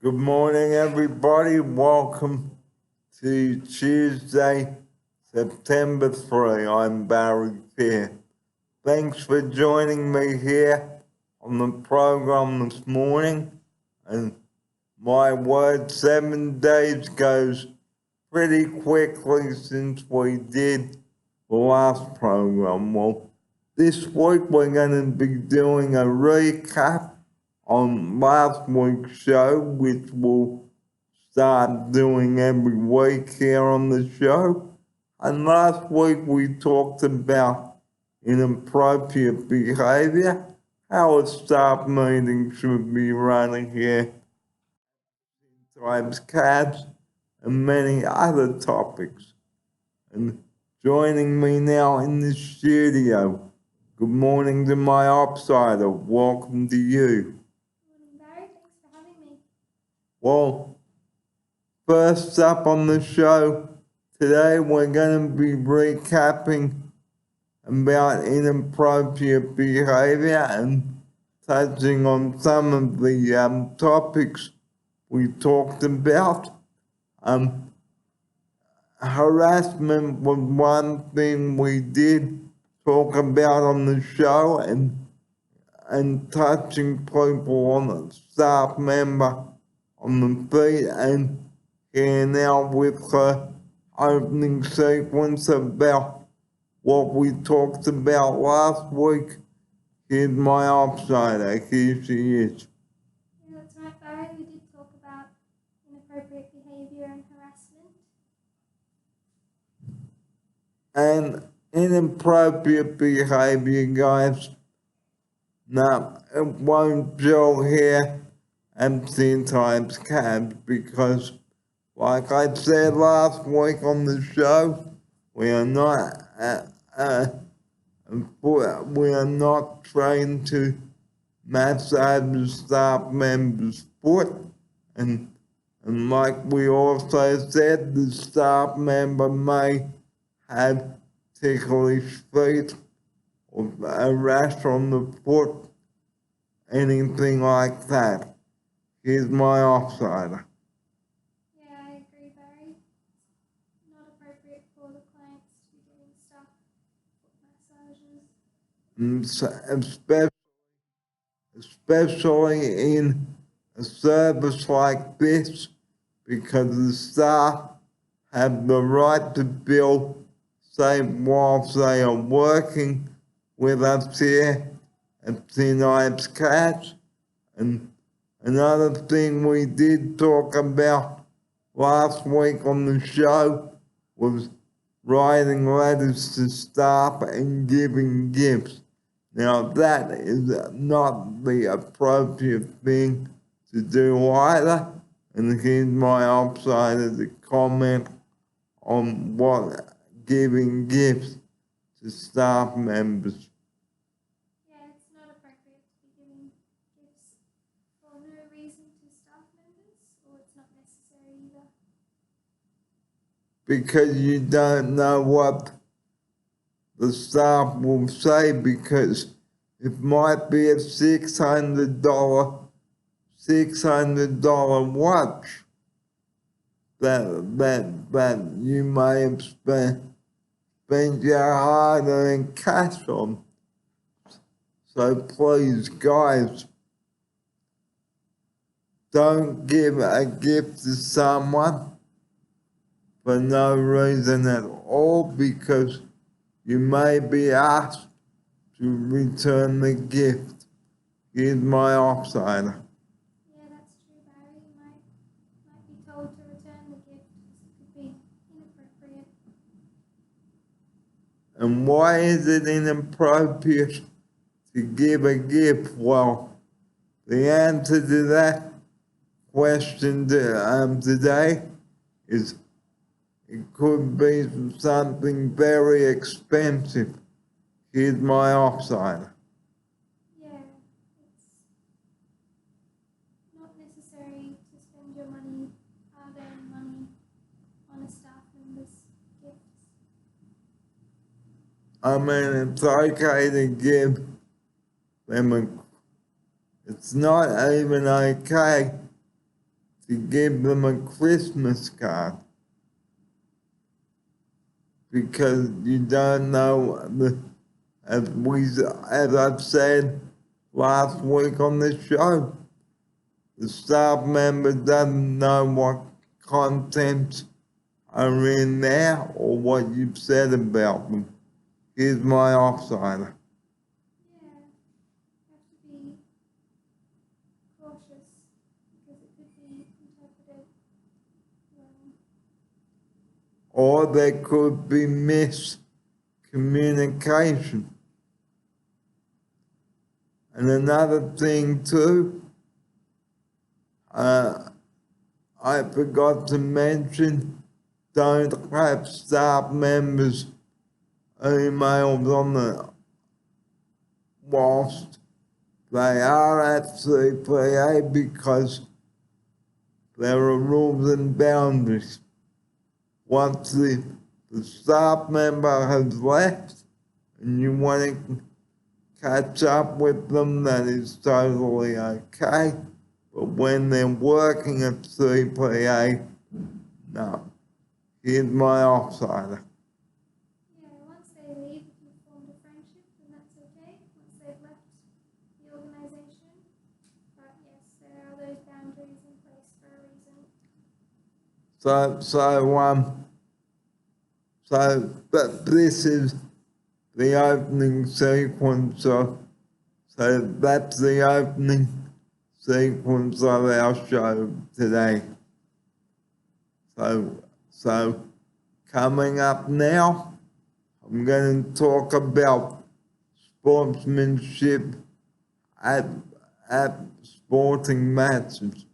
Good morning, everybody. Welcome to Tuesday, September 3. I'm Barry Fear. Thanks for joining me here on the program this morning. And my word, 7 days goes pretty quickly since we did the last program. Well, this week we're going to be doing a recap on last week's show, which we'll start doing every week here on the show. And last week we talked about inappropriate behavior, how a staff meeting should be running here, tribes cats, and many other topics. And joining me now in the studio, good morning to my upsider. Welcome to you. Barry, thanks for having me. Well, first up on the show today, we're going to be recapping about inappropriate behavior and touching on some of the topics we talked about. Harassment was one thing we did talk about on the show, and touching people on a staff member on the feet, and here now with the opening sequence about what we talked about last week. Here's my upsider. Here she is. Yeah, that's right, Barry. We did talk about inappropriate behaviour and harassment. And inappropriate behavior, guys. Now, it won't show here empty times cabs because, like I said last week on the show, we are not trained to massage the staff members' foot, and like we also said, the staff member may have ticklish feet or a rash on the foot, anything like that. Here's my offsider. Yeah, I agree, Barry. It's not appropriate for the clients to be giving staff foot massages. Especially in a service like this, because the staff have the right to feel safe whilst they are working with us here at Tonight's Cats. And another thing we did talk about last week on the show was writing letters to staff and giving gifts. Now that is not the appropriate thing to do either. And here's my upsider to comment on what giving gifts to staff members. Yeah, it's not appropriate to be giving gifts for no reason to staff members, or it's not necessary either. Because you don't know what the staff will say, because it might be a $600 watch that you may have spent your hard-earned cash on. So please, guys, don't give a gift to someone for no reason at all, because you may be asked to return the gift. Here's my offsider. Yeah, that's true, Barry. You might be told to return the gift because it could be inappropriate. And why is it inappropriate to give a gift? Well, the answer to that question today is it could be something very expensive. Here's my offsider. Yeah, it's not necessary to spend your money, hard-earned money, on a staff member's gifts. I mean, it's okay to give them it's not even okay to give them a Christmas card. Because you don't know, as I've said last week on the show, the staff member doesn't know what contents are in there or what you've said about them. Here's my offsider. Yeah, have to be cautious because it could be interpreted wrong. Or there could be miscommunication. And another thing too, I forgot to mention, don't have staff members' emails on the whilst they are at CPA because there are rules and boundaries. Once the staff member has left and you want to catch up with them, that is totally okay. But when they're working at CPA, no. Here's my offsider. Yeah, once they leave, if you've formed a friendship, then that's okay. Once they've left the organisation. But yes, there are those boundaries in place for a reason. But this is the opening sequence so that's the opening sequence of our show today. So coming up now, I'm going to talk about sportsmanship at sporting matches.